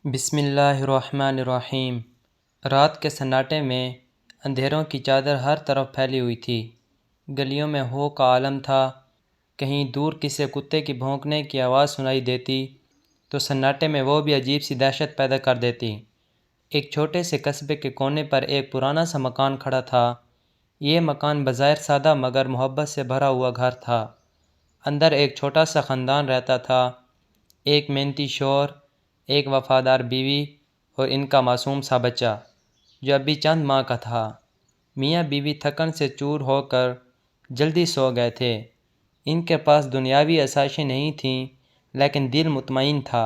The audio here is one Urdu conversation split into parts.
بسم اللہ الرحمن الرحیم۔ رات کے سناٹے میں اندھیروں کی چادر ہر طرف پھیلی ہوئی تھی۔ گلیوں میں ہو کا عالم تھا۔ کہیں دور کسی کتے کی بھونکنے کی آواز سنائی دیتی تو سناٹے میں وہ بھی عجیب سی دہشت پیدا کر دیتی۔ ایک چھوٹے سے قصبے کے کونے پر ایک پرانا سا مکان کھڑا تھا۔ یہ مکان بظاہر سادہ مگر محبت سے بھرا ہوا گھر تھا۔ اندر ایک چھوٹا سا خاندان رہتا تھا، ایک محنتی شوہر، ایک وفادار بیوی اور ان کا معصوم سا بچہ جو ابھی چند ماہ کا تھا۔ میاں بیوی تھکن سے چور ہو کر جلدی سو گئے تھے۔ ان کے پاس دنیاوی آسائشیں نہیں تھیں لیکن دل مطمئن تھا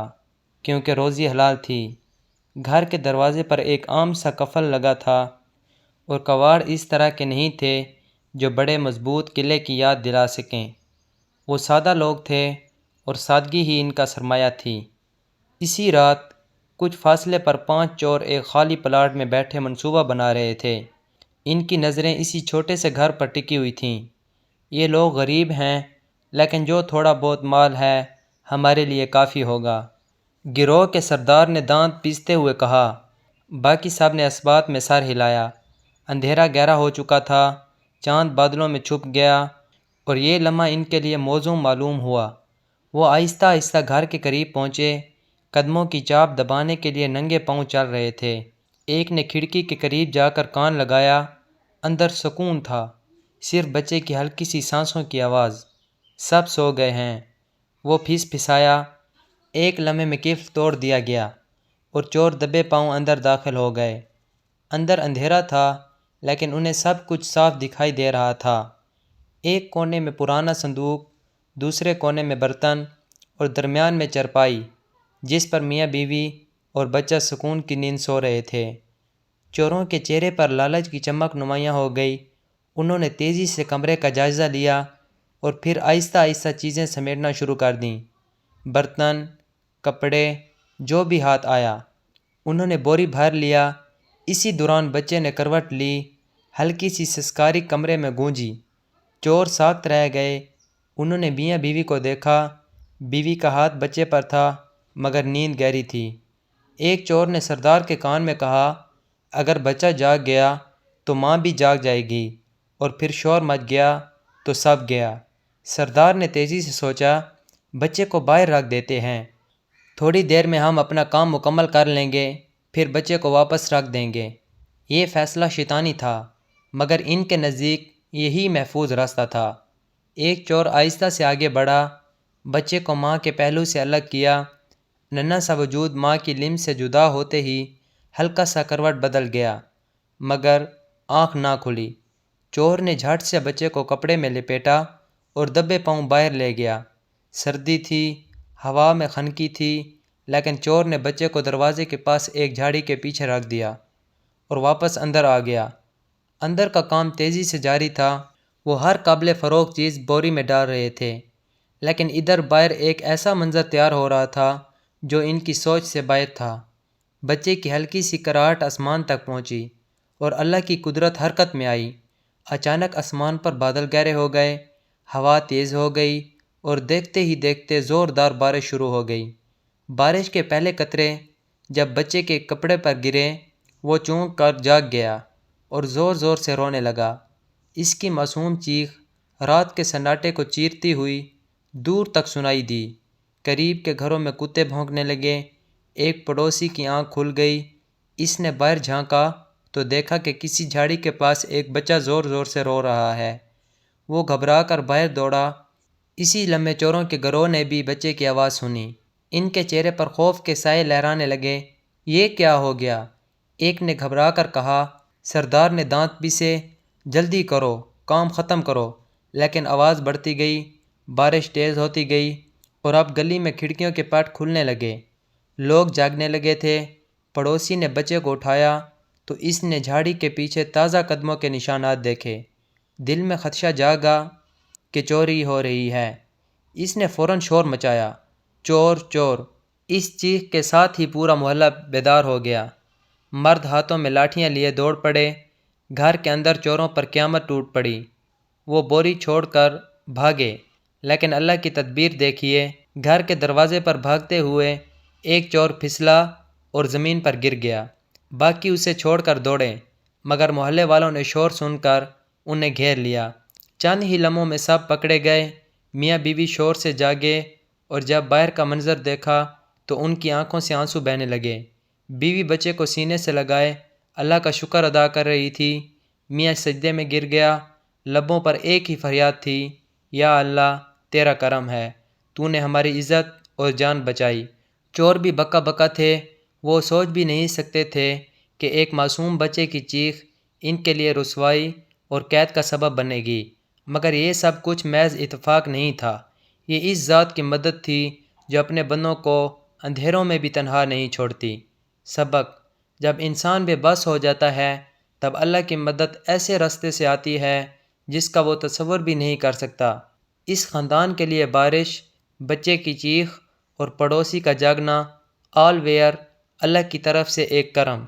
کیونکہ روزی حلال تھی۔ گھر کے دروازے پر ایک عام سا قفل لگا تھا اور کواڑ اس طرح کے نہیں تھے جو بڑے مضبوط قلعے کی یاد دلا سکیں۔ وہ سادہ لوگ تھے اور سادگی ہی ان کا سرمایہ تھی۔ اسی رات کچھ فاصلے پر 5 چور ایک خالی پلاٹ میں بیٹھے منصوبہ بنا رہے تھے۔ ان کی نظریں اسی چھوٹے سے گھر پر ٹکی ہوئی تھیں۔ یہ لوگ غریب ہیں لیکن جو تھوڑا بہت مال ہے ہمارے لیے کافی ہوگا، گروہ کے سردار نے دانت پیستے ہوئے کہا۔ باقی سب نے اثبات میں سر ہلایا۔ اندھیرا گہرا ہو چکا تھا، چاند بادلوں میں چھپ گیا اور یہ لمحہ ان کے لیے موزوں معلوم ہوا۔ وہ آہستہ آہستہ گھر کے قریب پہنچے، قدموں کی چاپ دبانے کے لیے ننگے پاؤں چل رہے تھے۔ ایک نے کھڑکی کے قریب جا کر کان لگایا۔ اندر سکون تھا، صرف بچے کی ہلکی سی سانسوں کی آواز۔ سب سو گئے ہیں، وہ پھسایا۔ ایک لمحے میں قفل توڑ دیا گیا اور چور دبے پاؤں اندر داخل ہو گئے۔ اندر اندھیرا تھا لیکن انہیں سب کچھ صاف دکھائی دے رہا تھا۔ ایک کونے میں پرانا صندوق، دوسرے کونے میں برتن اور درمیان میں چرپائی جس پر میاں بیوی اور بچہ سکون کی نیند سو رہے تھے۔ چوروں کے چہرے پر لالچ کی چمک نمایاں ہو گئی۔ انہوں نے تیزی سے کمرے کا جائزہ لیا اور پھر آہستہ آہستہ چیزیں سمیٹنا شروع کر دیں۔ برتن، کپڑے، جو بھی ہاتھ آیا انہوں نے بوری بھر لیا۔ اسی دوران بچے نے کروٹ لی۔ ہلکی سی سسکاری کمرے میں گونجی۔ چور ساکت رہ گئے۔ انہوں نے میاں بیوی کو دیکھا۔ بیوی کا ہاتھ بچے پر تھا مگر نیند گہری تھی۔ ایک چور نے سردار کے کان میں کہا، اگر بچہ جاگ گیا تو ماں بھی جاگ جائے گی اور پھر شور مچ گیا تو سب گیا۔ سردار نے تیزی سے سوچا، بچے کو باہر رکھ دیتے ہیں، تھوڑی دیر میں ہم اپنا کام مکمل کر لیں گے پھر بچے کو واپس رکھ دیں گے۔ یہ فیصلہ شیطانی تھا مگر ان کے نزدیک یہی محفوظ راستہ تھا۔ ایک چور آہستہ سے آگے بڑھا، بچے کو ماں کے پہلو سے الگ کیا۔ ننھا سا وجود ماں کی لمب سے جدا ہوتے ہی ہلکا سا کروٹ بدل گیا مگر آنکھ نہ کھلی۔ چور نے جھٹ سے بچے کو کپڑے میں لپیٹا اور دبے پاؤں باہر لے گیا۔ سردی تھی، ہوا میں خنکی تھی لیکن چور نے بچے کو دروازے کے پاس ایک جھاڑی کے پیچھے رکھ دیا اور واپس اندر آ گیا۔ اندر کا کام تیزی سے جاری تھا۔ وہ ہر قابل فروخت چیز بوری میں ڈال رہے تھے لیکن ادھر باہر ایک ایسا منظر تیار ہو رہا تھا جو ان کی سوچ سے باہر تھا۔ بچے کی ہلکی سی کراہٹ آسمان تک پہنچی اور اللہ کی قدرت حرکت میں آئی۔ اچانک آسمان پر بادل گہرے ہو گئے، ہوا تیز ہو گئی اور دیکھتے ہی دیکھتے زوردار بارش شروع ہو گئی۔ بارش کے پہلے قطرے جب بچے کے کپڑے پر گرے وہ چونک کر جاگ گیا اور زور زور سے رونے لگا۔ اس کی معصوم چیخ رات کے سناٹے کو چیرتی ہوئی دور تک سنائی دی۔ قریب کے گھروں میں کتے بھونکنے لگے۔ ایک پڑوسی کی آنکھ کھل گئی۔ اس نے باہر جھانکا تو دیکھا کہ کسی جھاڑی کے پاس ایک بچہ زور زور سے رو رہا ہے۔ وہ گھبرا کر باہر دوڑا۔ اسی لمحے چوروں کے گروہ نے بھی بچے کی آواز سنی۔ ان کے چہرے پر خوف کے سائے لہرانے لگے۔ یہ کیا ہو گیا؟ ایک نے گھبرا کر کہا۔ سردار نے دانت پیسے، جلدی کرو، کام ختم کرو، لیکن آواز بڑھتی گئی، بارش تیز ہوتی گئی اور اب گلی میں کھڑکیوں کے پٹ کھلنے لگے۔ لوگ جاگنے لگے تھے۔ پڑوسی نے بچے کو اٹھایا تو اس نے جھاڑی کے پیچھے تازہ قدموں کے نشانات دیکھے۔ دل میں خدشہ جاگا کہ چوری ہو رہی ہے۔ اس نے فوراً شور مچایا، چور چور! اس چیخ کے ساتھ ہی پورا محلہ بیدار ہو گیا۔ مرد ہاتھوں میں لاٹھیاں لیے دوڑ پڑے۔ گھر کے اندر چوروں پر قیامت ٹوٹ پڑی۔ وہ بوری چھوڑ کر بھاگے لیکن اللہ کی تدبیر دیکھیے، گھر کے دروازے پر بھاگتے ہوئے ایک چور پھسلا اور زمین پر گر گیا۔ باقی اسے چھوڑ کر دوڑے، مگر محلے والوں نے شور سن کر انہیں گھیر لیا۔ چند ہی لمحوں میں سب پکڑے گئے۔ میاں بیوی شور سے جاگے اور جب باہر کا منظر دیکھا تو ان کی آنکھوں سے آنسو بہنے لگے۔ بیوی بچے کو سینے سے لگائے اللہ کا شکر ادا کر رہی تھی۔ میاں سجدے میں گر گیا۔ لبوں پر ایک ہی فریاد تھی، یا اللہ تیرا کرم ہے، تو نے ہماری عزت اور جان بچائی۔ چور بھی بکا بکا تھے، وہ سوچ بھی نہیں سکتے تھے کہ ایک معصوم بچے کی چیخ ان کے لیے رسوائی اور قید کا سبب بنے گی، مگر یہ سب کچھ محض اتفاق نہیں تھا، یہ اس ذات کی مدد تھی جو اپنے بندوں کو اندھیروں میں بھی تنہا نہیں چھوڑتی۔ سبق: جب انسان بے بس ہو جاتا ہے تب اللہ کی مدد ایسے راستے سے آتی ہے جس کا وہ تصور بھی نہیں کر سکتا۔ اس خاندان کے لیے بارش، بچے کی چیخ اور پڑوسی کا جاگنا آل ویئر اللہ کی طرف سے ایک کرم۔